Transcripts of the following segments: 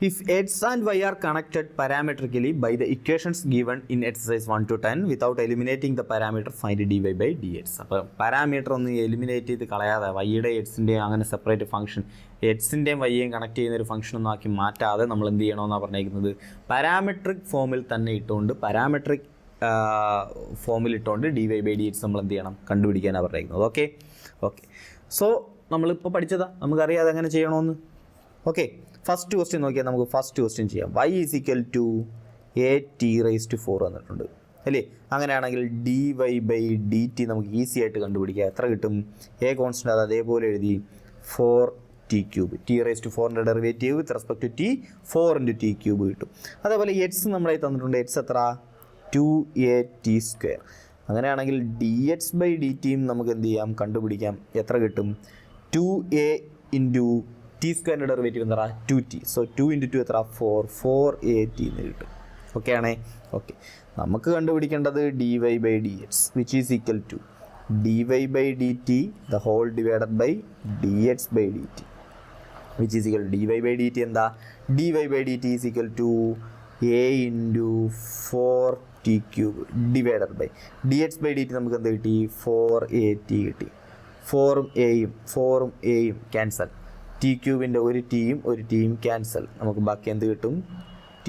If x and y are connected parametrically by the equations given in exercise 1 to 10 without eliminating the parameter, find dy by dx. അപ്പോൾ parameter ഒന്ന് eliminate ചെയ്ത് കളയാതെ വൈയുടെ എക്സിൻ്റെയും അങ്ങനെ separate function എക്സിൻ്റെയും വൈയെയും connect ചെയ്യുന്ന ഒരു function ഒന്നും ആക്കി മാറ്റാതെ നമ്മൾ എന്ത് ചെയ്യണമെന്നാണ് പറഞ്ഞിരിക്കുന്നത്, പാരാമെട്രിക് ഫോമിൽ തന്നെ ഇട്ടുകൊണ്ട് പാരാമെട്രിക് ഫോമിൽ ഇട്ടുകൊണ്ട് dy by dx നമ്മൾ എന്ത് ചെയ്യണം, കണ്ടുപിടിക്കാനാണ് പറഞ്ഞിരിക്കുന്നത്. ഓക്കെ ഓക്കെ സോ നമ്മളിപ്പോൾ പഠിച്ചതാ, നമുക്കറിയാതെ എങ്ങനെ ചെയ്യണമെന്ന്. ഓക്കെ, ഫസ്റ്റ് ക്വസ്റ്റ്യൻ നോക്കിയാൽ നമുക്ക് ഫസ്റ്റ് ക്വസ്റ്റ്യൻ ചെയ്യാം. y = at⁴ വന്നിട്ടുണ്ട് അല്ലേ. അങ്ങനെയാണെങ്കിൽ dy by dt നമുക്ക് ഈസി ആയിട്ട് കണ്ടുപിടിക്കുക. എത്ര കിട്ടും? എ കോൺസ്റ്റൻ്റ് അത് അതേപോലെ എഴുതി 4t³ t⁴ derivative with respect to t 4 × t³ കിട്ടും. അതേപോലെ എക്സ് നമ്മളെ തന്നിട്ടുണ്ട്. എക്സ് എത്ര? 2at². അങ്ങനെയാണെങ്കിൽ dx by dt നമുക്ക് എന്ത് ചെയ്യാം, കണ്ടുപിടിക്കാം. എത്ര കിട്ടും? 2a × t² ഡെറിവേറ്റീവ് എന്താ? 2t. സോ 2 × 2 എത്ര? 4at എന്ന് കിട്ടും. ഓക്കെ ആണേ. ഓക്കെ, നമുക്ക് കണ്ടുപിടിക്കേണ്ടത് dy by dx which is equal to dy by dt the whole divided by dx by dt which is equal to dy by dt എന്താ? dy by dt is equal to a × 4t³ divided by dx by dt നമുക്ക് എന്ത് കിട്ടി? 4at കിട്ടി. 4ഉം എയും cancel. t³ ഒരു ടീയും cancel. നമുക്ക് ബാക്കി എന്ത് കിട്ടും? t²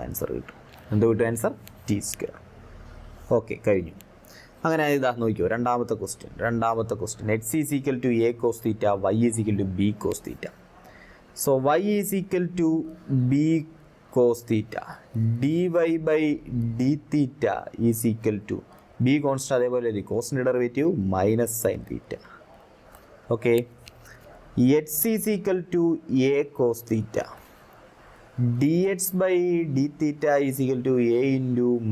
ആൻസർ കിട്ടും. എന്ത് കിട്ടും ആൻസർ? t². ഓക്കെ, കഴിഞ്ഞു. അങ്ങനെ ഇതാ നോക്കിയോ, രണ്ടാമത്തെ question x = a cos θ, y = b cos θ. So y = b cos θ, dy by dθ is equal to b constant അതേപോലെ കോസിൻ്റെ derivative minus sine θ. Okay, x = a cos θ, dx by dθ is equal to a ×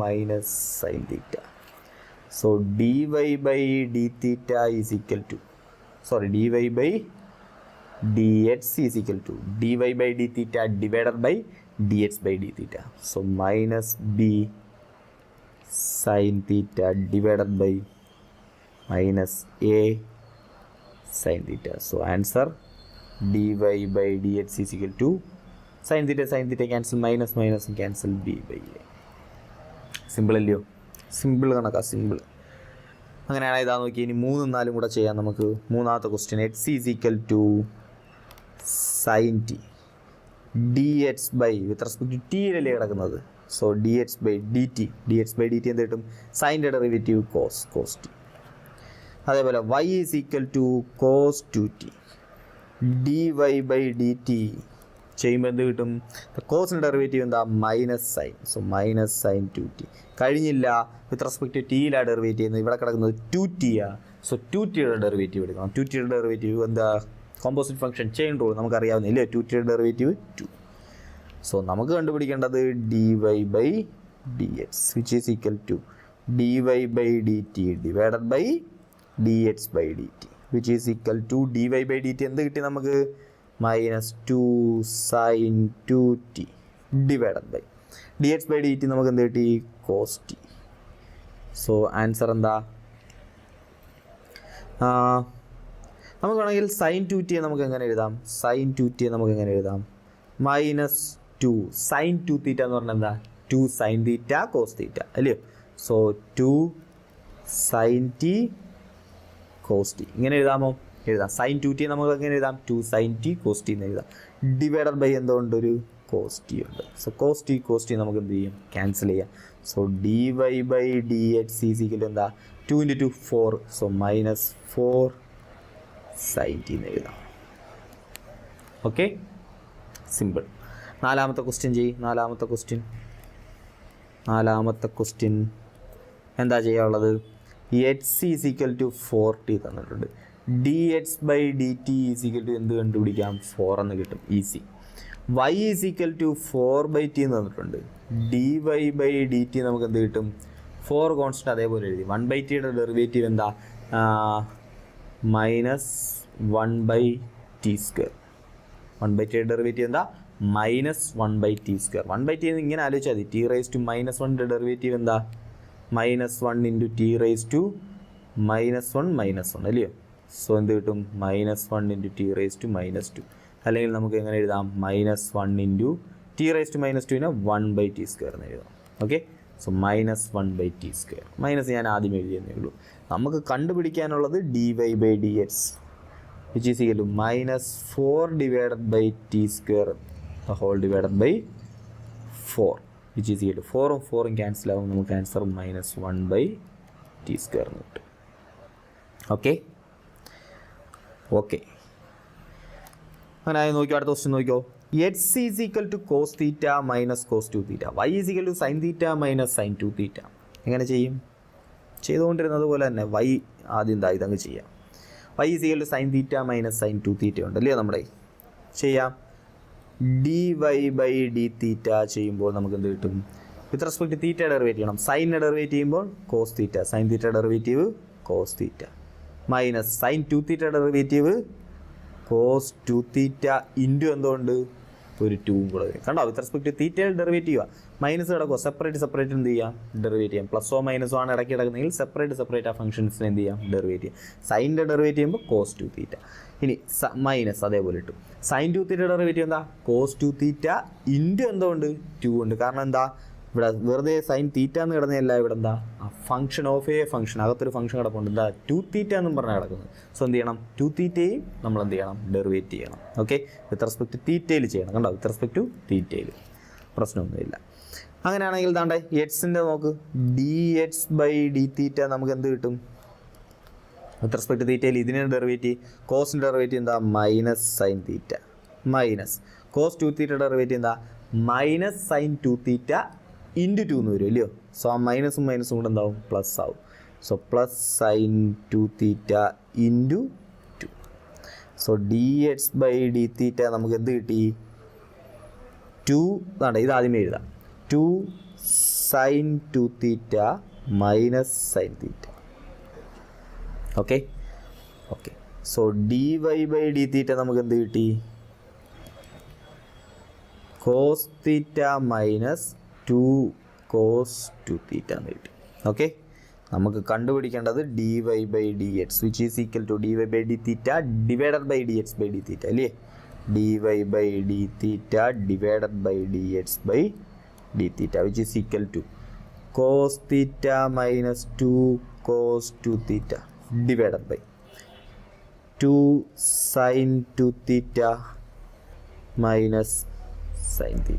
minus sin θ. So dy by dθ is equal to, dy by dx is equal to dy by dθ divided by dx by dθ. So minus b sin θ divided by minus a sin θ. So answer dy by dx is equal to sin θ cancel, minus cancel b by a. Simple അല്ലയോ? Simple കണക്കാ, simple. അങ്ങനെയാണ് ഇതാ നോക്കി. ഇനി 3ഉം 4ഉം കൂടെ ചെയ്യാം നമുക്ക്. മൂന്നാമത്തെ question x = sin t, dx by with respect to ടിയിലല്ലേ കിടക്കുന്നത്. സോ dx by dt എന്ത് കിട്ടും? സൈൻ്റെ ഡെറിവേറ്റീവ് cos t. അതേപോലെ y = cos 2t, dy by dt ചെയ്യുമ്പോൾ എന്ത് കിട്ടും? കോസിൻ്റെ ഡെറിവേറ്റീവ് എന്താ? Minus sine. So minus sine 2t. കഴിഞ്ഞില്ല, വിത്ത് റെസ്പെക്ട് ടു ടിയിലാണ് ഡെറിവേറ്റീവ് ചെയ്യുന്നത്. ഇവിടെ കിടക്കുന്നത് 2t ആണ്. സോ 2tയുടെ ഡെറിവേറ്റീവ് എടുക്കണം. 2tയുടെ ഡെറിവേറ്റീവ് എന്താ? കോമ്പോസിറ്റ് ഫംഗ്ഷൻ ചെയിൻ റൂൾ നമുക്കറിയാവുന്നില്ലേ? 2tയുടെ ഡെറിവേറ്റീവ് 2. സോ നമുക്ക് കണ്ടുപിടിക്കേണ്ടത് dy by dx which is equal to dy by dt divided by dx by dt which is equal to dy by dt എന്ത് കിട്ടി നമുക്ക്? -2 sin 2t divided by dx by dt നമുക്ക് എന്ത് കിട്ടി? cos t. So answer എന്താ? നമുക്ക് വേണമെങ്കിൽ sin 2t നമുക്ക് എങ്ങനെ എഴുതാം? -2 sin 2θ എന്ന് പറഞ്ഞാൽ എന്താ? 2 sin θ cos θ അല്ലയോ? So 2 sin t cos t ഇങ്ങനെ എഴുതാമോ? എഴുതാം. sin 2t നമുക്ക് എങ്ങനെ എഴുതാം? 2 sin t cos t എന്ന് എഴുതാം. ഡിവൈഡഡ് ബൈ എന്തുകൊണ്ട്? ഒരു cos t ഉണ്ട്. സോ cos t നമുക്ക് എന്ത് ചെയ്യും? ക്യാൻസൽ ചെയ്യാം. So dy by dx is equal to എന്താ? 2 × 2 4. സോ -4 sin t എന്ന് എഴുതാം. Okay, simple. നാലാമത്തെ ക്വസ്റ്റ്യൻ ചെയ്യും. നാലാമത്തെ ക്വസ്റ്റ്യൻ എന്താ ചെയ്യാനുള്ളത്? x = 4t തന്നിട്ടുണ്ട്. dx by dt is equal to എന്ത് കണ്ടുപിടിക്കാം? 4 എന്ന് കിട്ടും, ഈസി. y = 4/t എന്ന് തന്നിട്ടുണ്ട്. dy by dt നമുക്ക് എന്ത് കിട്ടും? 4 കോൺസ്റ്റന്റ് അതേപോലെ എഴുതി. 1/tയുടെ ഡെറിവേറ്റീവ് എന്താ? -1/t². 1/tയുടെ ഡെറിവേറ്റീവ് എന്താ? -1/t². 1/t ഇങ്ങനെ ആലോചിച്ചാൽ മതി. t⁻⁻1ൻ്റെ ഡെറിവേറ്റീവ് എന്താ? -1 × t⁻⁻1 അല്ലയോ? സോ എന്ത് കിട്ടും? -1 × t⁻². അല്ലെങ്കിൽ നമുക്ക് എങ്ങനെ എഴുതാം? -1 × ടി റേസ് ടു മൈനസ് ടുവിനെ 1/t² എന്ന് എഴുതാം. Okay, so -1/t². മൈനസ് ഞാൻ ആദ്യം എഴുതിയെന്നേ ഉള്ളൂ. നമുക്ക് കണ്ടുപിടിക്കാനുള്ളത് dy/dx which is equal to -4/t² the whole divided by 4 which is equal to 4ഉം 4ഉം ക്യാൻസൽ ആവും. നമുക്ക് ആൻസർ -1/t² എന്ന് കിട്ടും. ഓക്കെ ഓക്കെ, അങ്ങനെ നോക്കിയോ. അടുത്ത ക്വസ്റ്റ്യൻ നോക്കിയോ. x is equal to cos theta minus cos 2θ, y is equal to sin theta minus sin 2θ. എങ്ങനെ ചെയ്യും? ചെയ്തുകൊണ്ടിരുന്നത് പോലെ തന്നെ y ആദ്യം ഇതങ്ങ് ചെയ്യാം. y is equal to sin theta minus sin 2θ ഉണ്ടല്ലേ നമ്മുടെ. ചെയ്യാം. dy/dθ ചെയ്യുമ്പോൾ നമുക്ക് എന്ത് കിട്ടും? With respect to theta derivate ചെയ്യണം. സൈനിനെ ഡെറിവേറ്റ് ചെയ്യുമ്പോൾ cos θ, sin θ derivative cos θ, minus sin 2θ derivative cos 2θ into എന്തുകൊണ്ട് ഒരു 2ഉം കൂടെ വരും. കണ്ടോ, വിത്ത് റെസ്പെക്ട് ടു തീറ്റയിൽ ഡെറിവേറ്റ് ചെയ്യുക. മൈനസ് കിടക്കുക, സെപ്പറേറ്റ് എന്ത് ചെയ്യാം? ഡെറിവേറ്റ് ചെയ്യാം. പ്ലസോ മൈനസോ ആണ് ഇടയ്ക്ക് കിടക്കുന്നെങ്കിൽ സെപ്പറേറ്റ് ആ ഫംഗ്ഷൻസിനെ എന്ത് ചെയ്യാം? ഡെറിവേറ്റ് ചെയ്യാം. സൈനിൻ്റെ ഡെറിവേറ്റ് ചെയ്യുമ്പോൾ cos 2θ. ഇനി മൈനസ് അതേപോലെ ഇട്ടു. sin 2θ ഡെറിവേറ്റ് എന്താ? cos 2θ ഇൻറ്റു എന്തുകൊണ്ട് 2 ഉണ്ട്. കാരണം എന്താ, ഇവിടെ വെറുതെ sin θ എന്ന് കിടന്നതല്ല, ഇവിടെ എന്താ ഫംഗ്ഷൻ ഓഫ് എ ഫംഗ്ഷൻ, അകത്തൊരു ഫംഗ്ഷൻ കിടപ്പുണ്ട്. എന്താ 2θ എന്നും പറഞ്ഞാൽ കിടക്കുന്നത്. സോ എന്ത് ചെയ്യണം? 2θയും നമ്മൾ എന്ത് ചെയ്യണം? ഡെറിവേറ്റ് ചെയ്യണം. ഓക്കെ, വിത്ത് റെസ്പെക്ട് ടു തീറ്റയിൽ ചെയ്യണം. കണ്ടോ, വിത്ത് റെസ്പെക്ട് ടു തീറ്റയിൽ പ്രശ്നമൊന്നുമില്ല. അങ്ങനെയാണെങ്കിൽ താണ്ടെ എക്സിൻ്റെ നോക്ക്, dx/dθ നമുക്ക് എന്ത് കിട്ടും? വിത്ത് റെസ്പെക്ട് ടു തീറ്റയിൽ ഇതിനെ ഡെറിവേറ്റ്, കോസിൻ്റെ ഡെറിവേറ്റ് എന്താ? -sin θ മൈനസ് cos 2θ ഡെറിവേറ്റ് എന്താ? -sin 2θ ഇൻറ്റു 2 എന്ന് വരും അല്ലയോ. സോ ആ മൈനസും കൂടെ എന്താവും? പ്ലസ് ആവും. So +sin 2θ into 2. So dx/dθ നമുക്ക് എന്ത് കിട്ടി? 2 ഇതാണ്, ഇത് ആദ്യമേ എഴുതാം. 2 sin 2θ minus sin θ. Okay okay, so dy/dθ നമുക്ക് എന്ത് കിട്ടി? cos θ മൈനസ് 2 cos 2θ എന്ന് കിട്ടി. ഓക്കെ, നമുക്ക് കണ്ടുപിടിക്കേണ്ടത് dy/dx which is equal to dy/dθ divided by dx/dθ അല്ലേ. dy/dθ divided by dx/dθ which is equal to cos θ minus 2 cos 2θ divided by 2 sin 2θ minus sin θ.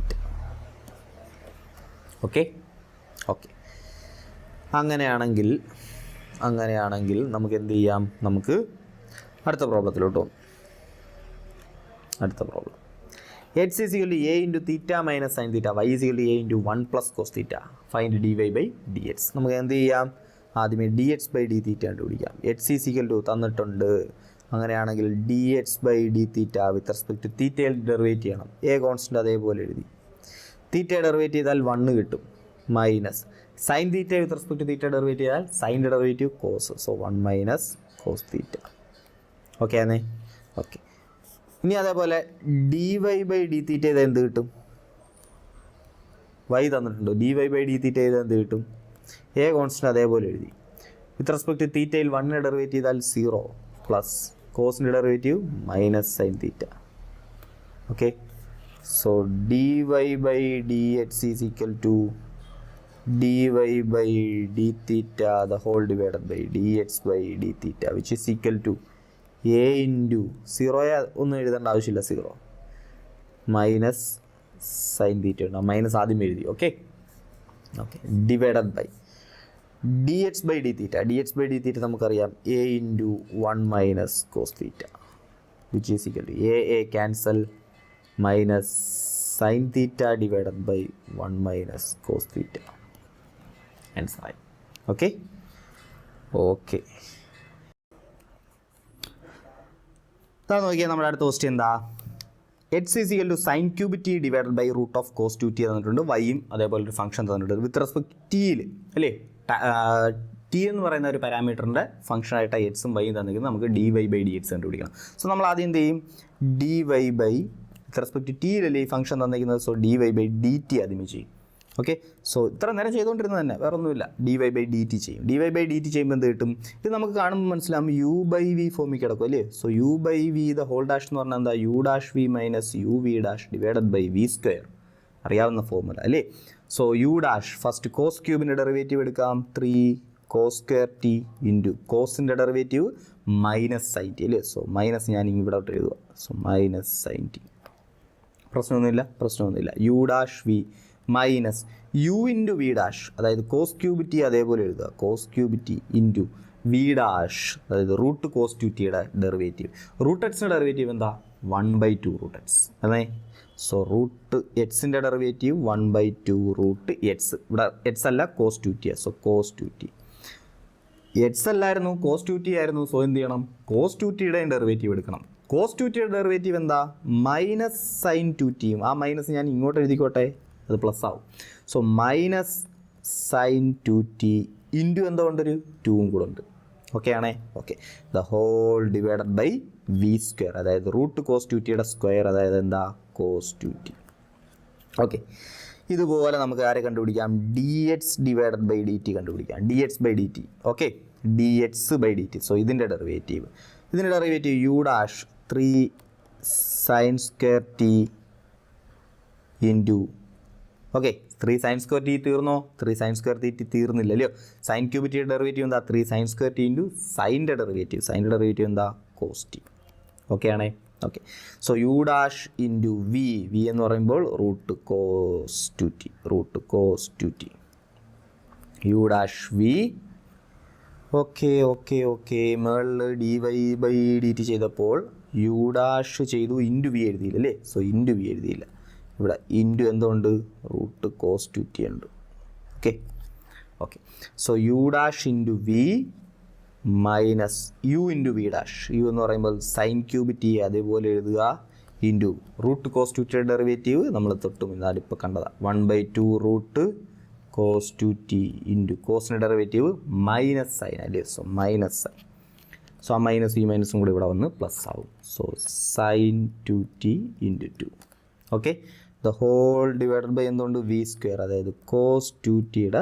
Okay okay, അങ്ങനെയാണെങ്കിൽ നമുക്ക് എന്ത് ചെയ്യാം? നമുക്ക് അടുത്ത പ്രോബ്ലത്തിലോട്ട് പോകും. അടുത്ത problem, x is equal to a into theta minus sin theta, y is equal to a into 1 plus cos theta, find dy/dx. നമുക്ക് എന്ത് ചെയ്യാം? ആദ്യമേ dx/dθ കണ്ടുപിടിക്കാം. x is equal to തന്നിട്ടുണ്ട്. അങ്ങനെയാണെങ്കിൽ dx/dθ വിത്ത് റെസ്പെക്ട് ടു തീറ്റയിൽ derivate ചെയ്യണം. A constant അതേപോലെ എഴുതി. തീറ്റ ഡെറിവേറ്റ് ചെയ്താൽ 1 കിട്ടും. Minus sine theta with respect to theta derivate ചെയ്താൽ സൈൻ്റെ derivative cos. So 1 minus cos theta. Okay ആണേ. ഓക്കെ, ഇനി അതേപോലെ dy/dθ ചെയ്താൽ എന്ത് കിട്ടും? y തന്നിട്ടുണ്ട്. dy/dθ ചെയ്താൽ എന്ത് കിട്ടും? എ കോൺസ്റ്റൻ്റ് അതേപോലെ എഴുതി. വിത്ത് റെസ്പെക്ട് ടു തീറ്റയിൽ 1 ഡെറിവേറ്റ് ചെയ്താൽ 0 പ്ലസ് കോസിൻ്റെ derivative minus sine theta. Okay, so dy/dx is equal to dy/dθ the whole divided by dx/dθ which is equal to a into 0 ഒന്നും എഴുതേണ്ട ആവശ്യമില്ല, 0 മൈനസ് സൈൻ തീറ്റ ഉണ്ടാവും. Minus ആദ്യം എഴുതി. Okay okay, divided by dx/dθ നമുക്കറിയാം a into 1 minus cos theta which is equal to a cancel minus sin theta divided by 1 minus cos theta. Answer right. Okay. Okay. നോക്കിയാൽ നമ്മുടെ അടുത്ത question എന്താ? X is equal to sine cube T divided by root of cos 2t തന്നിട്ടുണ്ട്. വൈയും അതേപോലെ ഒരു function തന്നിട്ടുണ്ട് with respect ടിയിൽ അല്ലേ. ടി എന്ന് പറയുന്ന ഒരു പാരാമീറ്ററിൻ്റെ ഫംഗ്ഷനായിട്ട് എക്സും വൈയും തന്നിരിക്കുന്നത്. നമുക്ക് dy/dx കണ്ടുപിടിക്കണം. സോ നമ്മൾ ആദ്യം എന്ത് ചെയ്യും? dy ബൈ വിത്ത് റെസ്പെക്ട് ടിയിലല്ലേ ഈ ഫംഗ്ഷൻ തന്നിരിക്കുന്നത്. സോ dy/dt ആദ്യമേ ചെയ്യും. ഓക്കെ, സോ ഇത്ര നേരം ചെയ്തുകൊണ്ടിരുന്നത് തന്നെ വേറെ ഒന്നുമില്ല. dy/dt ചെയ്യും. dy/dt ചെയ്യുമ്പോൾ എന്ത് കിട്ടും? ഇത് നമുക്ക് കാണുമ്പോൾ മനസ്സിലാവും u/v ഫോമിൽ കിടക്കും അല്ലേ. So u/v the whole dash എന്ന് പറഞ്ഞാൽ എന്താ? u'(v - uv' divided by v square അറിയാവുന്ന ഫോർമുല അല്ലേ. So u dash first cos ക്യൂബിൻ്റെ ഡെറിവേറ്റീവ് എടുക്കാം 3 കോസ് സ്ക്വയർ ടി ഇൻറ്റു കോസിൻ്റെ ഡെറിവേറ്റീവ് മൈനസ് സൈൻ ടി അല്ലേ. സോ മൈനസ് ഞാൻ ഇവിടെ എഴുതുക. സോ മൈനസ് സൈൻ ടി പ്രശ്നമൊന്നുമില്ല. U dash v minus u into v dash, അതായത് കോസ് ക്യൂബ് ടി അതേപോലെ എഴുതുക. Cos cube t into v dash, അതായത് റൂട്ട് കോസ് ടു ടിയുടെ ഡെറിവേറ്റീവ്. റൂട്ട് എക്സിൻ്റെ ഡെറിവേറ്റീവ് എന്താ 1/2 റൂട്ട് എക്സ് അതെ. സോ റൂട്ട് എക്സിൻ്റെ ഡെറിവേറ്റീവ് 1/2 റൂട്ട് എക്സ്. ഇവിടെ എക്സ് അല്ല cos two T. So cos two T X അല്ലായിരുന്നു കോസ് ടു ടി ആയിരുന്നു. സോ എന്ത് ചെയ്യണം, കോസ് ടു ടിയുടെ ഡെറിവേറ്റീവ് എടുക്കണം. കോസ് ടു ടിയുടെ ഡെറിവേറ്റീവ് എന്താ മൈനസ് സൈൻ ടു ടിയും. ആ മൈനസ് ഞാൻ ഇങ്ങോട്ട് എഴുതിക്കോട്ടെ, അത് പ്ലസ് ആവും. So minus sine two T into എന്താ കൊണ്ടൊരു 2 കൂടെ ഉണ്ട്. ഓക്കെ ആണേ. Okay, the whole divided by V square, അതായത് റൂട്ട് കോസ് ടു ടിയുടെ സ്ക്വയർ, അതായത് എന്താ കോസ് ടു ടി. ഓക്കെ, ഇതുപോലെ നമുക്ക് ആരെ കണ്ടുപിടിക്കാം, d x divided by D t കണ്ടുപിടിക്കാം. D X by D t. Okay, d X by D t. So ഇതിൻ്റെ derivative u dash 3 sine square T into, okay 3 sine square t തീർന്നോ? 3 sine square T തീർന്നില്ല അല്ലയോ. Sine cube ടിയുടെ derivative എന്താ 3 sine square T into സൈൻ്റെ derivative എന്താ cos t. Okay ആണേ. Okay, so u dash into v എന്ന് പറയുമ്പോൾ root cos two t u dash v. Okay മേളിൽ d Y by D t ചെയ്തപ്പോൾ യു ഡാഷ് ചെയ്തു, ഇൻറ്റു വി എഴുതിയില്ല അല്ലേ. സോ ഇൻറ്റു വി എഴുതിയില്ല, ഇവിടെ ഇൻറ്റു എന്തുകൊണ്ട് റൂട്ട് കോസ് ടു ടി ഉണ്ട്. Okay so u dash into v minus u into v dash. U എന്ന് പറയുമ്പോൾ സൈൻ ക്യൂബ് ടി അതേപോലെ എഴുതുക, ഇൻറ്റു റൂട്ട് കോസ് ടു ടിയുടെ ഡെറിവേറ്റീവ് നമ്മൾ തൊട്ടും ഇന്നാലിപ്പോൾ കണ്ടതാണ് 1/2 root cos two T into കോസിൻ്റെ ഡെറിവേറ്റീവ് മൈനസ് സൈൻ അല്ലേ. So minus sine. സോ ആ മൈനസ് ഈ മൈനസും കൂടി ഇവിടെ വന്ന് പ്ലസ് ആവും. So sine two T into 2. Okay, the whole divided by എന്തുകൊണ്ട് വി സ്ക്വയർ, അതായത് കോസ് ടു ടിയുടെ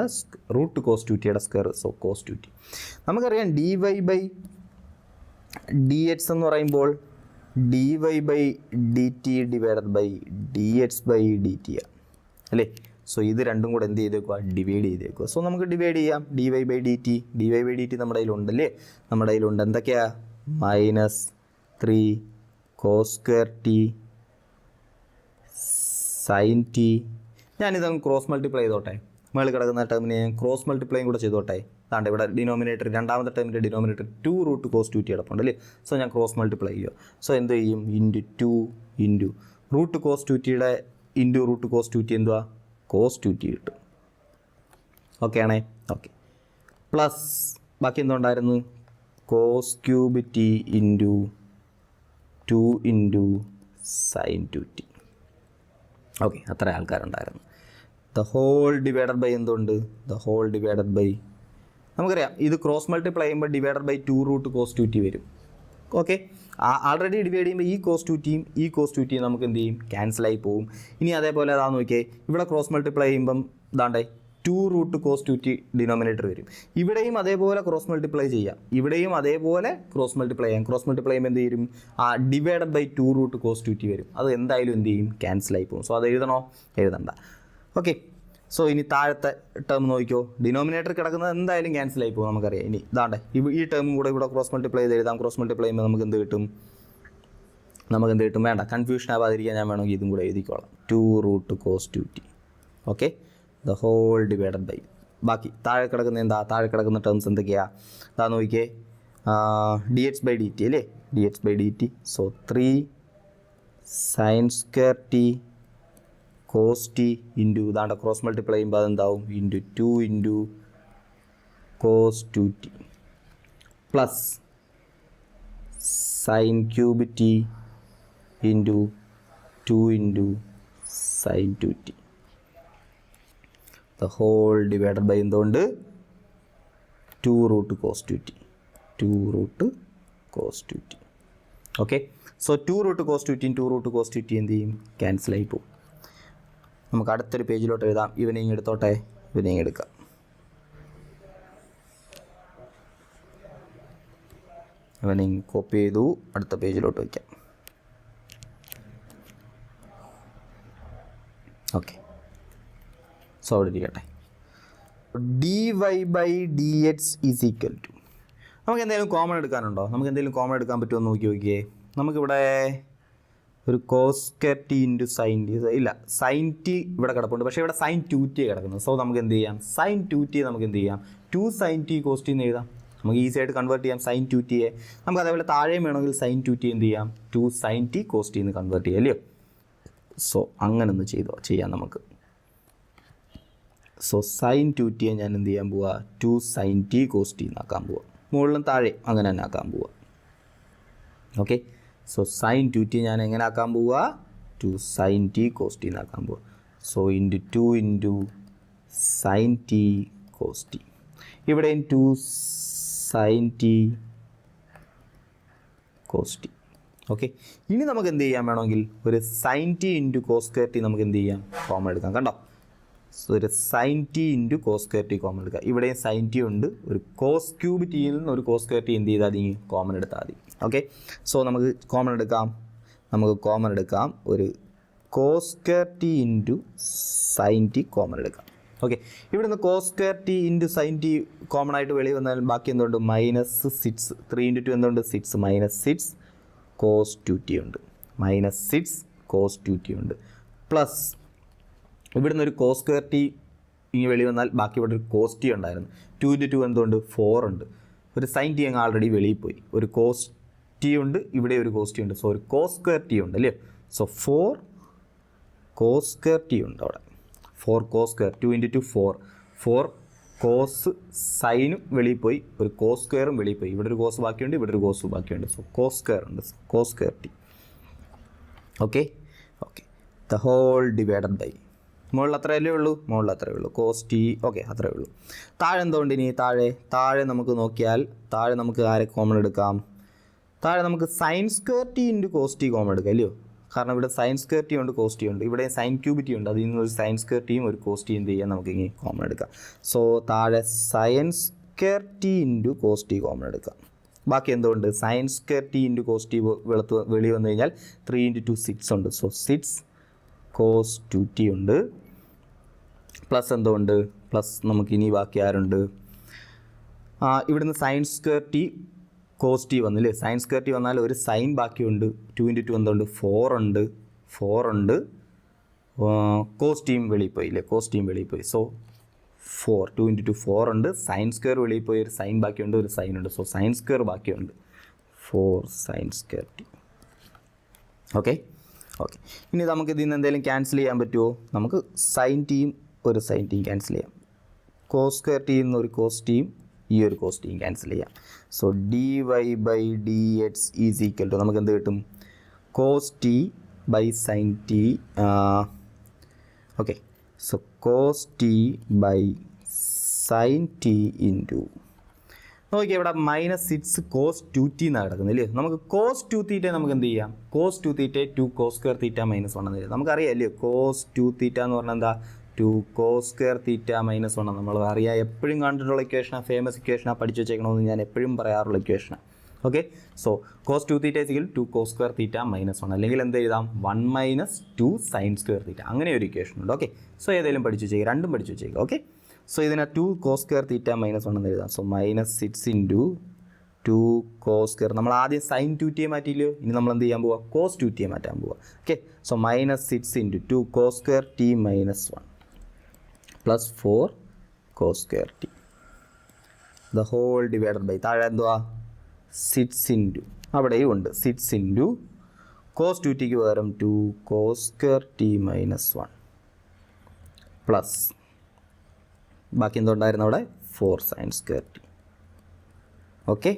റൂട്ട് കോസ് ടു ടിയുടെ square. So cos two t. നമുക്കറിയാം d Y by D X എന്ന് പറയുമ്പോൾ D Y by D T divided by D X by D T അല്ലേ. So ഇത് രണ്ടും കൂടെ എന്ത് ചെയ്തേക്കുക, ഡിവൈഡ് ചെയ്തേക്കുക. സോ നമുക്ക് ഡിവൈഡ് ചെയ്യാം. D Y by D t നമ്മുടെ കയ്യിലുണ്ടല്ലേ. നമ്മുടെ കയ്യിലുണ്ട് എന്തൊക്കെയാ, -3 cos square t sine t. ഞാനിതങ്ങ് ക്രോസ് മൾട്ടിപ്ലൈ ചെയ്തോട്ടെ. മേളിൽ കിടക്കുന്ന ടേമിനെ ഞാൻ ക്രോസ് മൾട്ടിപ്ലൈയും കൂടെ ചെയ്തോട്ടെ. അതാണ്ട് ഇവിടെ ഡിനോമിനേറ്റർ, രണ്ടാമത്തെ ടേമിൻ്റെ denominator 2 root cos two t കിടപ്പുണ്ട് അല്ലേ. സോ ഞാൻ ക്രോസ് മൾട്ടിപ്ലൈ ചെയ്യുക. സോ എന്ത് ചെയ്യും, into 2 into root cos two ടിയുടെ into root cos two t എന്തുവാ കോസ് ടു ടി കിട്ടും. ഓക്കെ ആണേ. ഓക്കെ, പ്ലസ് ബാക്കി എന്തുണ്ടായിരുന്നു, cos cube t into 2 into sine two T. Okay, അത്ര ആൾക്കാരുണ്ടായിരുന്നു. ദ ഹോൾ ഡിവൈഡഡ് ബൈ എന്തുണ്ട്, ദ ഹോൾ ഡിവൈഡഡ് ബൈ നമുക്കറിയാം ഇത് ക്രോസ് മൾട്ടിപ്ലൈ ചെയ്യുമ്പോൾ divided by 2 root cos two T വരും. ഓക്കെ, ആൾറെഡി ഡിവൈഡ് ചെയ്യുമ്പോൾ ഈ കോസ് ടു ടിയും നമുക്ക് എന്ത് ചെയ്യും, ക്യാൻസലായി പോവും. ഇനി അതേപോലെ അതാ നോക്കിയേ, ഇവിടെ ക്രോസ് മൾട്ടിപ്ലൈ ചെയ്യുമ്പം ഇതാണ്ടേ 2 root cos two T denominator വരും. ഇവിടെയും അതേപോലെ ക്രോസ് മൾട്ടിപ്ലൈ ചെയ്യാം. ഇവിടെയും അതേപോലെ ക്രോസ് മൾട്ടിപ്ലൈ ചെയ്യാം. ക്രോസ് മൾട്ടിപ്ലൈ ചെയ്യുമ്പോൾ എന്ത് ചെയ്യും, divided by 2 root cos two T വരും. അത് എന്തായാലും എന്ത് ചെയ്യും, ക്യാൻസലായി പോകും. സോ അത് എഴുതണോ, എഴുതണ്ട. ഓക്കെ, സോ ഇനി താഴത്തെ ടേം നോക്കിക്കോ, ഡിനോമിനേറ്റർ കിടക്കുന്നത് എന്തായാലും ക്യാൻസലായി പോകും നമുക്കറിയാം. ഇനി ഇതാണ്ടേ ഈ ടേമും കൂടെ ഇവിടെ ക്രോസ് മൾട്ടിപ്ലൈ ചെയ്ത് എഴുതാം. ക്രോസ് മൾട്ടിപ്ലൈ ചെയ്യുമ്പോൾ നമുക്ക് എന്ത് കിട്ടും, വേണ്ട കൺഫ്യൂഷൻ ആവാതിരിക്കാൻ ഞാൻ വേണമെങ്കിൽ ഇതും കൂടെ എഴുതിക്കോളാം, 2 root cos two T. Okay, the whole divided by ബാക്കി താഴെ കിടക്കുന്ന ടേംസ് എന്തൊക്കെയാണ്, അതാ നോക്കിയേ, d X by D T അല്ലേ, d X by D t. So 3 sine square t cos t into ഇതാണ്ട് ക്രോസ് മൾട്ടിപ്ലൈ ചെയ്യുമ്പോൾ അതെന്താവും, into 2 into cos two t plus sine cube t into 2 into sine two t. The whole divided by എന്തുകൊണ്ട് 2 root cos two T, 2 root cos two T. Okay, so 2 root cos two ടിയും 2 root cos two T എന്ത് ചെയ്യും, ക്യാൻസലായി പോകും. നമുക്ക് അടുത്തൊരു പേജിലോട്ട് എഴുതാം. ഇവനെയും എടുത്തോട്ടെ, ഇവനെയും എടുക്കാം. ഇവനെയും കോപ്പി ചെയ്തു അടുത്ത പേജിലോട്ട് വയ്ക്കാം. ഓക്കെ, സോ അവിടെ ഇരിക്കട്ടെ. dy/dx ഈസ് ഈക്വൽ ടു, നമുക്ക് എന്തെങ്കിലും കോമൺ എടുക്കാനുണ്ടോ? നമുക്ക് എന്തെങ്കിലും കോമൺ എടുക്കാൻ പറ്റുമോ എന്ന് നോക്കിയേ. നമുക്കിവിടെ ഒരു cos square T into sine T, ഇല്ല സൈൻ ടി ഇവിടെ കിടപ്പുണ്ട്, പക്ഷേ ഇവിടെ സൈൻ 2t കിടക്കുന്നത്. സോ നമുക്ക് എന്ത് ചെയ്യാം, സൈൻ 2t നമുക്ക് എന്ത് ചെയ്യാം, 2 sin t cos t എന്ന് എഴുതാം. നമുക്ക് ഈസി ആയിട്ട് കൺവേർട്ട് ചെയ്യാം സൈൻ 2tയെ. നമുക്ക് അതേപോലെ താഴെയും വേണമെങ്കിൽ സൈൻ 2t എന്ത് ചെയ്യാം, 2 sin t cos t എന്ന് കൺവേർട്ട് ചെയ്യാം അല്ലയോ. സോ അങ്ങനെ ഒന്ന് ചെയ്യാം നമുക്ക്. സോ സൈൻ 2tയെ ഞാൻ എന്ത് ചെയ്യാൻ പോവുക, 2 sin t cos t എന്നാക്കാൻ പോവുക. മുകളിലും താഴെ അങ്ങനെ തന്നെ ആക്കാൻ പോവുക. ഓക്കെ, സോ സൈൻ 2t ഞാൻ എങ്ങനെ ആക്കാൻ പോവുക, 2 sin t cos t എന്നാക്കാൻ പോവുക. So into 2 into sine t cos t, ഇവിടെയും 2 sin t cos t. Okay, ഇനി നമുക്ക് എന്ത് ചെയ്യാൻ വേണമെങ്കിൽ ഒരു sine t into cos square t നമുക്ക് എന്ത് ചെയ്യാം, കോമൺ എടുക്കാം. കണ്ടോ, സോ ഒരു sine t into cos square t common എടുക്കാം. ഇവിടെയും സൈൻ ടി ഉണ്ട്, ഒരു കോസ് ക്യൂബ് ടിയിൽ നിന്ന് ഒരു കോസ് സ്ക്വയർ ടി എന്ത് ചെയ്താൽ മതി, കോമൺ എടുത്താൽ മതി. ഓക്കെ, സോ നമുക്ക് കോമൺ എടുക്കാം, ഒരു cos square T into sine t common എടുക്കാം. ഓക്കെ, ഇവിടുന്ന് cos square T into sine t common ആയിട്ട് വെളിയിൽ വന്നാൽ ബാക്കി എന്തുകൊണ്ട്, -6, 3 × 2 എന്തുകൊണ്ട് 6, -6 cos 2t ഉണ്ട്, -6 cos 2t ഉണ്ട്, പ്ലസ് ഇവിടുന്ന് ഒരു കോസ് സ്ക്വയർ ടി ഇങ്ങനെ വെളിയിൽ വന്നാൽ ബാക്കി ഇവിടെ ഒരു കോസ് ടി ഉണ്ടായിരുന്നു. 2 × 2 എന്തുകൊണ്ട് 4 ഉണ്ട്, ഒരു സൈൻ ടി അങ്ങ് ആൾറെഡി വെളിയിൽ പോയി, ഒരു കോസ് ടി ഉണ്ട്, ഇവിടെ ഒരു കോസ് ടി ഉണ്ട്. സോ ഒരു കോസ് സ്ക്വയർ ടി ഉണ്ട് അല്ലേ. സോ 4 കോസ് സ്ക്വയർ ടി ഉണ്ട് അവിടെ, 4 കോസ് സ്ക്വയർ, 2 × 2 4 കോസ് സൈനും വെളിയിൽ പോയി, ഒരു കോസ് സ്ക്വയറും വെളിയിൽ പോയി, ഇവിടെ ഒരു കോസ് ബാക്കിയുണ്ട്, ഇവിടെ ഒരു കോസ് ബാക്കിയുണ്ട്. സോ കോസ് സ്ക്വയർ ഉണ്ട്, cos square t. Okay, the whole divided by, മുകളിൽ അത്രയല്ലേ ഉള്ളൂ, കോസ് ടി. ഓക്കെ, അത്രയേ ഉള്ളൂ. താഴെ എന്തുകൊണ്ട്, ഇനി താഴെ നമുക്ക് നോക്കിയാൽ താഴെ നമുക്ക് ആരെ കോമൺ എടുക്കാം, താഴെ നമുക്ക് sine square T into cos t common എടുക്കാം അല്ലയോ. കാരണം ഇവിടെ സൈൻ സ്ക്വയർ ടി ഉണ്ട്, കോസ് ടി ഉണ്ട്, ഇവിടെ സൈൻ ക്യൂബ് ടി ഉണ്ട്, അതിൽ നിന്ന് ഒരു സൈൻ സ്ക്വയർ ടിയും ഒരു കോസ് ടി എന്ത് ചെയ്യാം, നമുക്ക് ഇങ്ങനെ കോമൺ എടുക്കാം. സോ താഴെ sine square T into cos t common എടുക്കാം. ബാക്കി എന്തുകൊണ്ട്, sine square T into cos t വെളി വന്നു കഴിഞ്ഞാൽ 3 × 2 6 ഉണ്ട്. സോ 6 cos 2t ഉണ്ട്, പ്ലസ് എന്തുകൊണ്ട്, പ്ലസ് നമുക്ക് ഇനി ബാക്കി ആരുണ്ട്, ഇവിടുന്ന് sine square t cos t വന്നില്ലേ, സൈൻ സ്ക്വയർ ടി വന്നാൽ ഒരു സൈൻ ബാക്കിയുണ്ട്, 2 × 2 എന്തുണ്ട് 4 ഉണ്ട്, കോസ് ടീം വെളിയിൽ പോയി ഇല്ലേ, കോസ് ടീം വെളിയിൽ പോയി. സോ 4, 2 × 2 4 ഉണ്ട്, സൈൻ സ്ക്വയർ വെളിയിൽ പോയി, ഒരു സൈൻ ബാക്കിയുണ്ട്, ഒരു സൈൻ ഉണ്ട്. സോ സൈൻ സ്ക്വയർ ബാക്കിയുണ്ട്, 4 sin സ്ക്വയർ ടി. ഓക്കെ, ഇനി നമുക്ക് ഇതിൽ നിന്ന് എന്തെങ്കിലും ക്യാൻസൽ ചെയ്യാൻ പറ്റുമോ, നമുക്ക് സൈൻ ടീം ഒരു സൈൻ ടീം ക്യാൻസൽ ചെയ്യാം, കോസ് സ്ക്വയർ ടിയിൽ നിന്ന് ഒരു കോസ് ടീം, ഈ ഒരു കോസ് ടീം ക്യാൻസൽ ചെയ്യാം. So dy/dx is equal to നമുക്ക് എന്ത് കിട്ടും, cos t by sine t. Okay, so cos t by sine t into, നോക്കിയാൽ ഇവിടെ -6 cos 2t എന്നാണ് കിടക്കുന്നത് അല്ലേ. നമുക്ക് cos 2θ നമുക്ക് എന്ത് ചെയ്യാം, cos 2θ 2 cos square θ -1 എന്ന് തരും. നമുക്കറിയാം അല്ലേ, cos 2θ എന്ന് പറഞ്ഞാൽ എന്താ, 2 cos square θ -1. നമ്മൾ അറിയാം, എപ്പോഴും കണ്ടിട്ടുള്ള ഇക്വേഷനാണ്, ഫേമസ് ഇക്വേഷനാണ്, പഠിച്ചു വെച്ചേക്കണമെന്ന് ഞാൻ എപ്പോഴും പറയാറുള്ള ഇക്വേഷനാണ്. Okay, so cos 2θ 2 cos square θ -1, അല്ലെങ്കിൽ എന്ത് എഴുതാം, 1 - 2 sin square θ, അങ്ങനെ ഒരു ഇക്വേഷൻ ഉണ്ട്. ഓക്കെ, സോ ഏതെങ്കിലും പഠിച്ചു വെച്ചേക്കുക, രണ്ടും പഠിച്ചു വെച്ചേക്കുക. ഓക്കെ, സോ ഇതിനെ 2 cos square θ -1 എന്ന് എഴുതാം. സോ -6 × 2 cos square, നമ്മൾ ആദ്യം sin 2t മാറ്റിയില്ലോ, ഇനി നമ്മൾ എന്ത് ചെയ്യാൻ പോവുക, cos 2t മാറ്റാൻ പോവുക. Okay, so -6 × 2 cos square t -1 plus 4 cos square t the whole divided by, താഴെ എന്തുവാ 6 × അവിടെയും ഉണ്ട് 6 × cos 2tക്ക് പകരം 2 cos square t -1 പ്ലസ് ബാക്കി എന്തുണ്ടായിരുന്നു അവിടെ 4 sin square t. ഓക്കെ,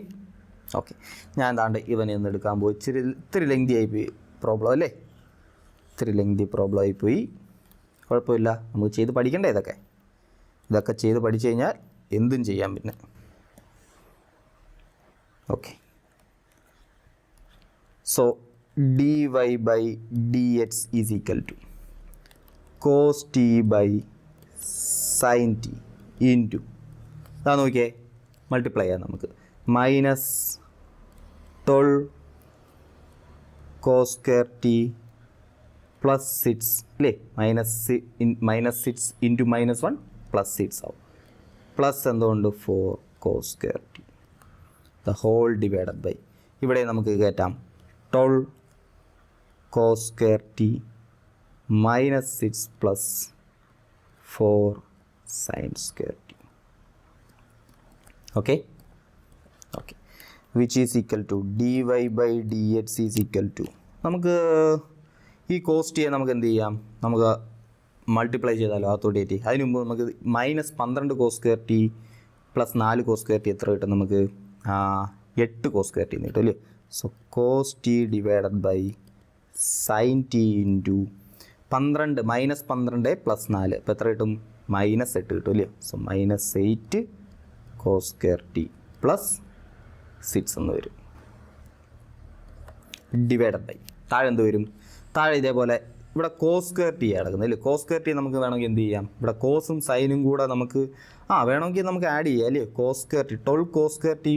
ഞാൻ എന്താണ്ട് ഇവനെ ഒന്ന് എടുക്കാൻ പോയി, ഇത്തിരി ലെങ്തി ആയിപ്പോയി പ്രോബ്ലം അല്ലേ, ഇത്തിരി ലെങ്തി പ്രോബ്ലം ആയിപ്പോയി. കുഴപ്പമില്ല, നമുക്ക് ചെയ്ത് പഠിക്കണ്ടേ, ഇതൊക്കെ ചെയ്ത് പഠിച്ചു കഴിഞ്ഞാൽ എന്തും ചെയ്യാം പിന്നെ. Okay, so dy/dx is equal to cos t by sin t into, അതാ നോക്കിയേ, മൾട്ടിപ്ലൈ ചെയ്യാം നമുക്ക്, -12 cos square t പ്ലസ് 6 അല്ലേ, -6 ഇൻറ്റു -1 പ്ലസ് 6 ആവും. പ്ലസ് എന്തുകൊണ്ട് 4 cos square t the whole divided by ഇവിടെ നമുക്ക് കയറ്റാം 12 cos square t -6 plus 4 sin square t. Okay okay which is equal to dy by dx is equal to നമുക്ക് ഈ കോസ്റ്റിയെ നമുക്ക് എന്ത് ചെയ്യാം, നമുക്ക് മൾട്ടിപ്ലൈ ചെയ്താലോ അകത്തോട്ട്. അതിന് മുമ്പ് നമുക്ക് -12 cos square t plus 4 cos square t എത്ര കിട്ടും നമുക്ക്? 8 cos square t കിട്ടും അല്ലേ. So cos t divided by sin t into 12 -12 plus 4 അപ്പോൾ എത്ര കിട്ടും? -8 കിട്ടും അല്ലേ. So -8 cos square t plus 6 എന്ന് വരും ഡിവൈഡഡ് ബൈ താഴെ എന്ത് വരും? താഴെ ഇതേപോലെ ഇവിടെ cos square t കിടക്കുന്നത് അല്ലേ. cos square t നമുക്ക് വേണമെങ്കിൽ എന്ത് ചെയ്യാം, ഇവിടെ കോസും സൈനും കൂടെ നമുക്ക് വേണമെങ്കിൽ നമുക്ക് ആഡ് ചെയ്യാം അല്ലേ. cos square t 12 cos square t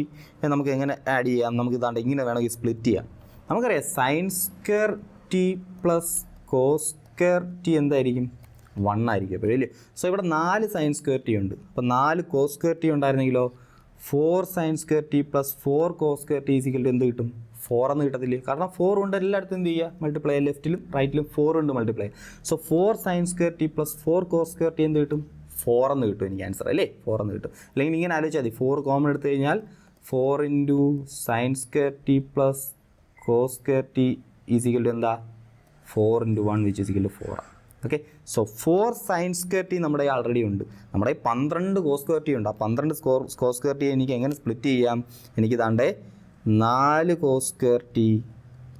നമുക്ക് എങ്ങനെ ആഡ് ചെയ്യാം? നമുക്ക് ഇതാണ്ട് ഇങ്ങനെ വേണമെങ്കിൽ സ്പ്ലിറ്റ് ചെയ്യാം. നമുക്കറിയാം sin square t plus cos square t എന്തായിരിക്കും? 1 ആയിരിക്കും എപ്പോഴും അല്ലേ. സോ ഇവിടെ 4 sin square t ഉണ്ട്. അപ്പോൾ 4 cos square t ഉണ്ടായിരുന്നെങ്കിലോ 4 sin square t plus 4 cos square t is equal എന്ത് കിട്ടും? 4 എന്ന് കിട്ടത്തില്ലേ. കാരണം 4 ഉണ്ട് എല്ലായിടത്തും എന്ത് ചെയ്യുക, മൾട്ടിപ്ലൈ. ലെഫ്റ്റിലും റൈറ്റിലും 4 ഉണ്ട് multiply. So 4 sin square t plus 4 cos square t എന്ത് കിട്ടും? 4 എന്ന് കിട്ടും എനിക്ക് ആൻസർ അല്ലേ. 4 എന്ന് കിട്ടും. അല്ലെങ്കിൽ ഇങ്ങനെ ആലോചിച്ചാൽ മതി, 4 കോമൺ എടുത്തു കഴിഞ്ഞാൽ 4 into sin square t plus cos square t is equal to എന്താ? 4 into 1 which is equal to 4. Okay. So 4 sin square t നമ്മുടെ ആൾറെഡി ഉണ്ട്. നമ്മുടെ 12 cos square t ഉണ്ട്. ആ 12 cos square t എനിക്ക് എങ്ങനെ സ്പ്ലിറ്റ് ചെയ്യാം? എനിക്ക് താണ്ടേ 4 cos square t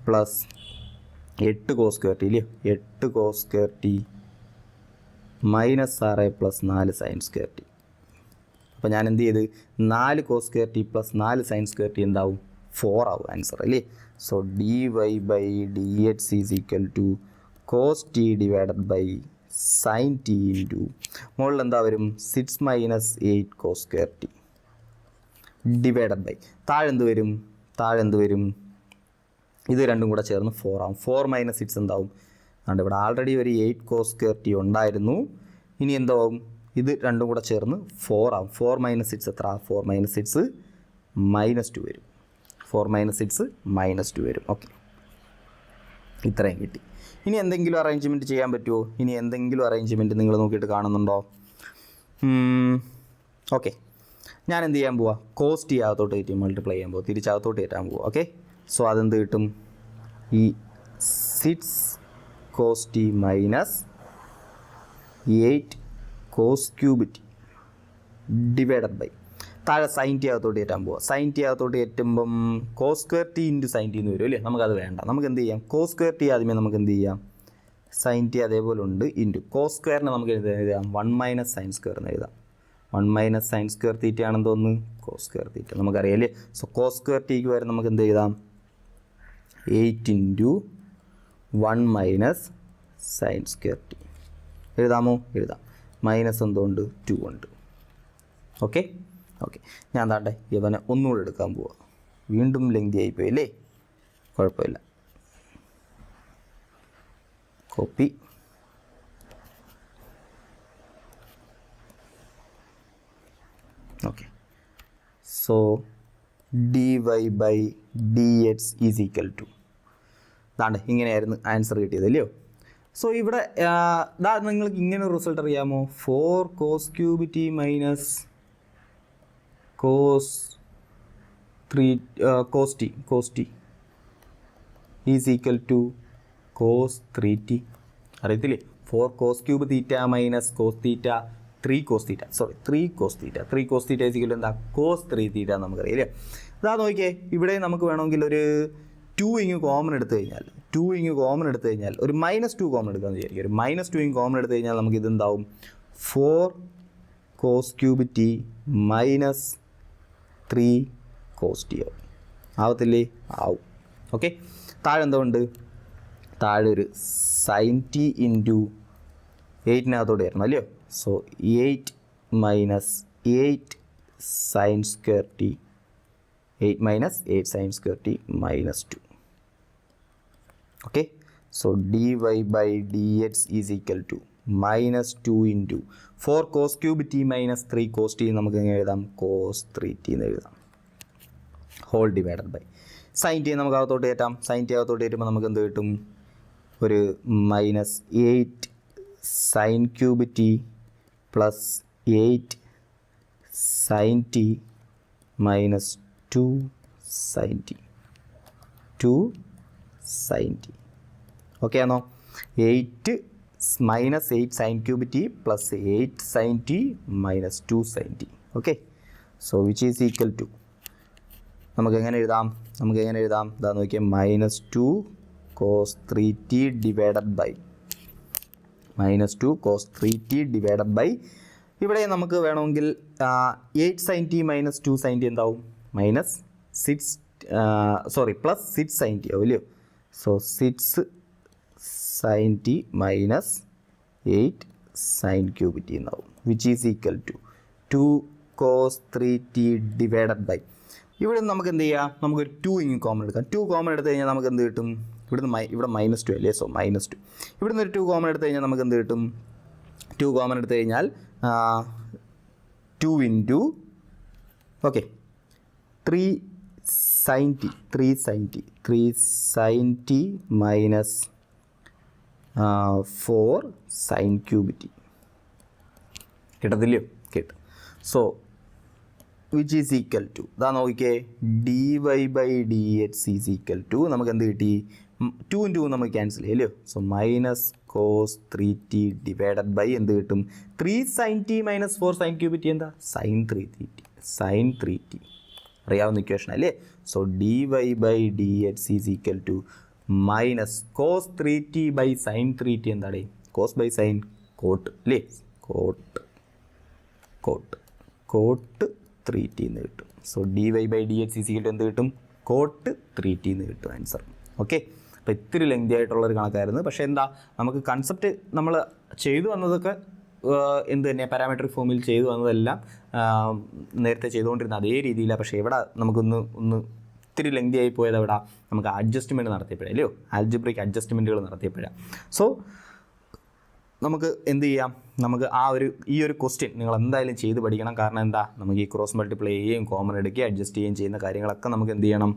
plus 8 cos square t ഇല്ലേ. 8 cos square t -6 plus 4 sin square t. അപ്പോൾ ഞാൻ എന്ത് ചെയ്ത് 4 cos square t plus 4 sin square t എന്താവും? 4 ആവും ആൻസർ അല്ലേ. So dy by dx is equal to cos t divided by sin t into മുകളിൽ എന്താ വരും? 6 - 8 cos square t divided by താഴെ എന്ത് വരും? ഇത് രണ്ടും കൂടെ ചേർന്ന് 4 ആവും. 4 - 6 എന്താവും? അതുകൊണ്ട് ഇവിടെ ആൾറെഡി ഒരു 8 cos square t ഉണ്ടായിരുന്നു. ഇനി എന്താവും? ഇത് രണ്ടും കൂടെ ചേർന്ന് 4 ആവും. 4 - 6 എത്ര? 4 - 6 -2 വരും. 4 - 6 -2 വരും. ഓക്കെ, ഇത്രയും കിട്ടി. ഇനി എന്തെങ്കിലും അറേഞ്ച്മെൻറ്റ് ചെയ്യാൻ പറ്റുമോ? ഇനി എന്തെങ്കിലും അറേഞ്ച്മെൻറ്റ് നിങ്ങൾ നോക്കിയിട്ട് കാണുന്നുണ്ടോ? ഓക്കെ, ഞാൻ എന്ത് ചെയ്യാൻ പോവാ? കോസ് ടി അകത്തോട്ട് കയറ്റി മൾട്ടിപ്ലൈ ചെയ്യാൻ പോവാം, തിരിച്ചകത്തോട്ട് കയറ്റാൻ പോവാം. ഓക്കെ, സോ അതെന്ത് കിട്ടും? ഈ 6 cos t minus 8 cos cube T divided by താഴെ സൈൻ ടി അകത്തോട്ട് കയറ്റാൻ പോവാം. സൈൻ ടി അകത്തോട്ട് കയറ്റുമ്പം cos square T into sine t എന്ന് വരും അല്ലേ. നമുക്കത് വേണ്ട. നമുക്ക് എന്ത് ചെയ്യാം? കോസ് സ്ക്വയർ ടി ആദ്യമേ നമുക്ക് എന്ത് ചെയ്യാം? സൈൻ ടി അതേപോലെ ഉണ്ട് ഇൻറ്റു കോസ് സ്ക്വയറിനെ നമുക്ക് എഴുതാം 1 - സൈൻ സ്ക്വയർ എന്ന് എഴുതാം. 1 - സൈൻ സ്ക്വയർ തീറ്റ ആണെന്ന് തോന്നുന്നു, കോസ് സ്ക്വയർ തീറ്റ നമുക്കറിയാം അല്ലേ. സോ കോസ് സ്ക്വയർ ടിക്ക് വരെ നമുക്ക് എന്ത് എഴുതാം? 8 ഇൻറ്റു 1 - സൈൻ സ്ക്വയർ ടി എഴുതാമോ? എഴുതാം. മൈനസ് എന്തുകൊണ്ട്? 2 ഉണ്ട്. ഓക്കെ ഓക്കെ, ഞാൻ താണ്ടെ ഇവനെ ഒന്നുകൂടെ എടുക്കാൻ പോവാം. വീണ്ടും ലെങ്തി ആയിപ്പോയി അല്ലേ. കുഴപ്പമില്ല, copy. Okay, so dy by dx is equal to താണ്ടെ ഇങ്ങനെയായിരുന്നു ആൻസർ കിട്ടിയത് അല്ലയോ. സോ ഇവിടെ നിങ്ങൾക്ക് ഇങ്ങനെ ഒരു റിസൾട്ട് അറിയാമോ? 4 cos cube t minus cos t is equal to cos 3t. അറിയത്തില്ലേ? 4 cos cube theta minus cos theta 3 cos theta is equal to എന്താ? cos 3θ നമുക്കറിയാം. അതാ നോക്കിയേ, ഇവിടെ നമുക്ക് വേണമെങ്കിൽ ഒരു 2 ഇങ്ങ് കോമൺ എടുത്തു കഴിഞ്ഞാൽ ഒരു -2 കോമൺ എടുക്കാമെന്ന് വിചാരിക്കും. ഒരു -2 കോമൺ എടുത്തു കഴിഞ്ഞാൽ നമുക്ക് ഇതെന്താവും? 4 cos cube t minus 3 cos t ആവത്തില്ലേ? ആവും. ഓക്കെ, താഴെ എന്തുകൊണ്ട്? താഴെ ഒരു സൈൻ ടി ഇൻറ്റു 8-നകത്തോടെ ആയിരുന്നു അല്ലയോ. So 8 - 8 sine square t 8 - 8 sine square t -2. Okay, so d Y by D x is equal to -2 into 4 cos cube t minus 3 cos t നമുക്ക് എങ്ങനെ എഴുതാം കോസ് 3t എന്ന് എഴുതാം whole divided by sine t നമുക്ക് അകത്തോട്ട് കയറ്റാം sign t അകത്തോട്ട് കയറ്റുമ്പോൾ നമുക്ക് എന്ത് കിട്ടും ഒരു -8 sine cube t plus 8 sine t minus 2 sine t 2 sine t okay ആണോ 8 sine cube t plus 8 sine t minus 2 sine t okay so which is equal to നമുക്ക് എങ്ങനെ എഴുതാം ഇതാ നോക്കിയാൽ -2 കോസ് 3t ഡിവൈഡഡ് ബൈ ഇവിടെ നമുക്ക് വേണമെങ്കിൽ 8 sine t minus 2 sine t എന്താവും പ്ലസ് 6 സൈൻ ടി ആവും ഇല്ലയോ so 6 sine t minus 8 sine cube t എന്നാവും which is equal to 2 cos 3t divided by ഇവിടെ നമുക്ക് എന്ത് ചെയ്യാം നമുക്കൊരു 2 ഇങ്ങ് കോമൺ എടുക്കാം 2 കോമൺ എടുത്തു കഴിഞ്ഞാൽ നമുക്ക് എന്ത് കിട്ടും ഇവിടെ -2 അല്ലേ സോ -2 ഇവിടുന്ന് ഒരു 2 കോമൺ എടുത്തു കഴിഞ്ഞാൽ നമുക്ക് എന്ത് കിട്ടും 2 കോമൺ എടുത്തു കഴിഞ്ഞാൽ 2 into okay 3 sine t minus 4 sine cube t കിട്ടത്തില്ലയോ കിട്ടും so which is equal to ഇതാ നോക്കിക്കേ d Y by D x is equal to നമുക്ക് എന്ത് കിട്ടി 2 × 2 നമുക്ക് ക്യാൻസൽ ചെയ്യല്ലോ so minus cos 3t divided by എന്ത് കിട്ടും 3 sine t minus 4 sine cube t എന്താ സൈൻ 3t അറിയാവുന്ന ഇക്വേഷൻ അല്ലേ so d Y by D x is equal to minus cos 3t by sine 3t എന്താണ് cos by sine cot അല്ലേ cot 3t എന്ന് കിട്ടും so d Y by D x is equal to എന്ത് കിട്ടും coat 3t എന്ന് കിട്ടും answer okay അപ്പോൾ ഇത്തിരി ലെങ്തി ആയിട്ടുള്ളൊരു കണക്കായിരുന്നു പക്ഷേ എന്താ നമുക്ക് കൺസെപ്റ്റ് നമ്മൾ ചെയ്തു വന്നതൊക്കെ എന്ത് തന്നെ പാരാമെട്രിക് ഫോമിൽ ചെയ്തു വന്നതെല്ലാം നേരത്തെ ചെയ്തുകൊണ്ടിരുന്ന അതേ രീതിയിലാണ് പക്ഷേ ഇവിടെ നമുക്കൊന്ന് ഇത്തിരി ലെങ്തി ആയി പോയത് എവിടെ നമുക്ക് അഡ്ജസ്റ്റ്മെൻറ്റ് നടത്തിയപ്പോഴാണ് അല്ലയോ ആൽജിബ്രിക് അഡ്ജസ്റ്റ്മെൻറ്റുകൾ നടത്തിയപ്പോഴാണ് സോ നമുക്ക് എന്ത് ചെയ്യാം നമുക്ക് ഈ ഒരു ക്വസ്റ്റ്യൻ നിങ്ങൾ എന്തായാലും ചെയ്ത് പഠിക്കണം കാരണം എന്താ നമുക്ക് ഈ ക്രോസ് മൾട്ടിപ്ലൈ ചെയ്യുകയും കോമൺ എടുക്കുകയും അഡ്ജസ്റ്റ് ചെയ്യുകയും ചെയ്യുന്ന കാര്യങ്ങളൊക്കെ നമുക്ക് എന്ത് ചെയ്യണം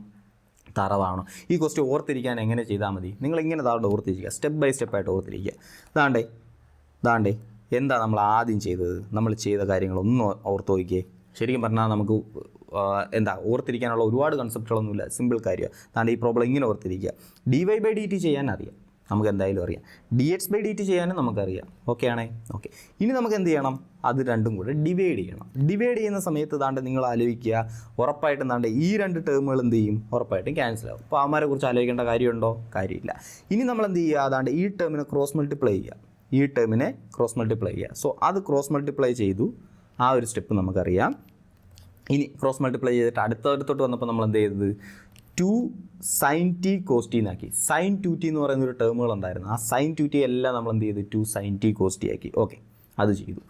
തറവാണോ ഈ ക്വസ്റ്റ്യൻ ഓർത്തിരിക്കാൻ എങ്ങനെ ചെയ്താൽ മതി നിങ്ങളിങ്ങനെ താഴെ ഓർത്തിരിക്കുക സ്റ്റെപ്പ് ബൈ സ്റ്റെപ്പായിട്ട് ഓർത്തിരിക്കുക ദാണ്ടേ എന്താ നമ്മൾ ആദ്യം ചെയ്തത് നമ്മൾ ചെയ്ത കാര്യങ്ങളൊന്നും ഓർത്ത് നോക്കിയേ ശരിക്കും പറഞ്ഞാൽ നമുക്ക് ഓർത്തിരിക്കാനുള്ള ഒരുപാട് കൺസെപ്റ്റുകളൊന്നുമില്ല സിമ്പിൾ കാര്യമാണ് ദാണ്ട് ഈ പ്രോബ്ലം ഇങ്ങനെ ഓർത്തിരിക്കുക d Y by D t ചെയ്യാൻ അറിയാം നമുക്ക് എന്തായാലും അറിയാം d X by D t ചെയ്യാനും നമുക്കറിയാം ഓക്കെ ആണേ ഓക്കെ ഇനി നമുക്ക് എന്ത് ചെയ്യണം അത് രണ്ടും കൂടെ ഡിവൈഡ് ചെയ്യുന്ന സമയത്ത് താണ്ട് നിങ്ങൾ ആലോചിക്കുക ഉറപ്പായിട്ടും താണ്ട് ഈ 2 ടേമുകൾ എന്ത് ചെയ്യും ഉറപ്പായിട്ടും ക്യാൻസൽ ആവും അപ്പോൾ അവന്മാരെ കുറിച്ച് ആലോചിക്കേണ്ട കാര്യമുണ്ടോ കാര്യമില്ല ഇനി നമ്മൾ എന്ത് ചെയ്യുക അതാണ്ട് ഈ ടേമിനെ ക്രോസ് മൾട്ടിപ്ലൈ ചെയ്യുക സോ അത് ക്രോസ് മൾട്ടിപ്ലൈ ചെയ്തു ആ ഒരു സ്റ്റെപ്പ് നമുക്കറിയാം ഇനി ക്രോസ് മൾട്ടിപ്ലൈ ചെയ്തിട്ട് അടുത്തോട്ട് വന്നപ്പോൾ നമ്മൾ എന്ത് ചെയ്തത് 2 സൈൻ ടി കോസ് ടി എന്നാക്കി സൈൻ 2t എന്ന് പറയുന്ന ഒരു ടേമുകൾ ഉണ്ടായിരുന്നു ആ സൈൻ 2t എല്ലാം നമ്മൾ എന്ത് ചെയ്തു 2 സൈൻ ടി കോസ് ടി ആക്കി ഓക്കെ അത് ചെയ്തു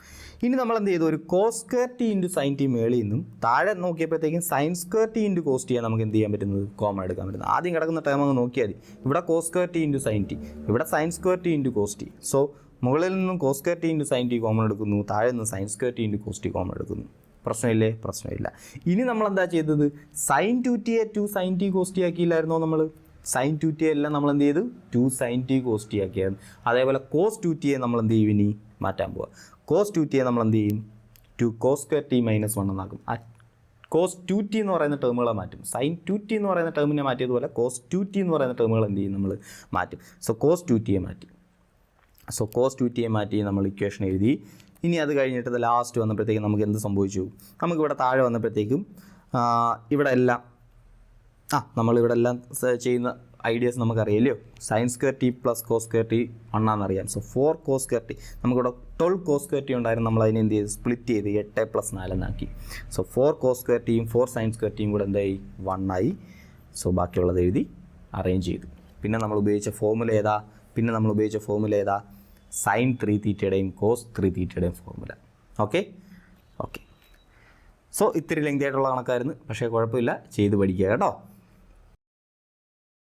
ഇനി നമ്മൾ എന്ത് ചെയ്തു ഒരു cos square T into sine t മേളിൽ നിന്നും താഴെ നോക്കിയപ്പോഴത്തേക്കും sine square T into cos ടിയാണ് നമുക്ക് എന്ത് ചെയ്യാൻ പറ്റുന്നത് കോമൺ എടുക്കാൻ പറ്റുന്നത് ആദ്യം കിടക്കുന്ന ടേം അങ്ങ് നോക്കിയാൽ മതി ഇവിടെ cos square T into sine T ഇവിടെ sine square T into cos t so മുകളിൽ നിന്നും cos square T into sine t common എടുക്കുന്നു താഴെ നിന്ന് sine square T into cos t common എടുക്കുന്നു പ്രശ്നമില്ല ഇനി നമ്മൾ എന്താ ചെയ്തത് സൈൻ 2tയെ 2 സൈൻ ടി കോസ് ടി ആക്കിയില്ലായിരുന്നോ നമ്മൾ സൈൻ 2t എല്ലാം നമ്മൾ എന്ത് ചെയ്തു 2 സൈൻ ടി കോസ് ടി ആക്കിയായിരുന്നു അതേപോലെ കോസ് 2tയെ നമ്മൾ എന്ത് ചെയ്യും ഇനി മാറ്റാൻ പോവുക കോസ് 2tയെ നമ്മൾ എന്ത് ചെയ്യും 2 കോസ് സ്ക്വയർ ടി മൈനസ് 1 എന്നാക്കും കോസ് 2t എന്ന് പറയുന്ന ടേമുകളെ മാറ്റും സൈൻ 2t എന്ന് പറയുന്ന ടേമിനെ മാറ്റിയതുപോലെ കോസ് 2t എന്ന് പറയുന്ന ടേമുകൾ എന്ത് ചെയ്യും നമ്മൾ മാറ്റും സോ കോസ് 2tയെ മാറ്റി നമ്മൾ ഇക്വേഷൻ എഴുതി ഇനി അത് കഴിഞ്ഞിട്ട് ലാസ്റ്റ് വന്നപ്പോഴത്തേക്കും നമുക്ക് എന്ത് സംഭവിച്ചു നമുക്കിവിടെ താഴെ വന്നപ്പോഴത്തേക്കും ഇവിടെ എല്ലാം നമ്മളിവിടെ എല്ലാം ചെയ്യുന്ന ഐഡിയാസ് നമുക്കറിയാമല്ലോ sine square t plus cos square t 1 ആണെന്നറിയാം സോ 4 കോസ് സ്ക്വയർ ടി നമുക്കിവിടെ 12 കോസ് സ്ക്വയർ ടി ഉണ്ടായിരുന്നു നമ്മൾ അതിനെ എന്ത് ചെയ്ത് സ്പ്ലിറ്റ് ചെയ്ത് 8 + 4 എന്നാക്കി സോ 4 കോസ് സ്ക്വയർ ടിയും 4 സൈൻ സ്ക്വയർ ടിയും കൂടെ എന്തായി 1 ആയി സോ ബാക്കിയുള്ളത് എഴുതി അറേഞ്ച് ചെയ്തു പിന്നെ നമ്മൾ ഉപയോഗിച്ച ഫോർമുല ഏതാ സൈൻ 3θയുടെയും കോസ് 3θയുടെയും ഫോർമുല ഓക്കെ സോ ഇത്തിരി ലെങ്തി ആയിട്ടുള്ള കണക്കായിരുന്നു പക്ഷേ കുഴപ്പമില്ല ചെയ്ത് പഠിക്കുക കേട്ടോ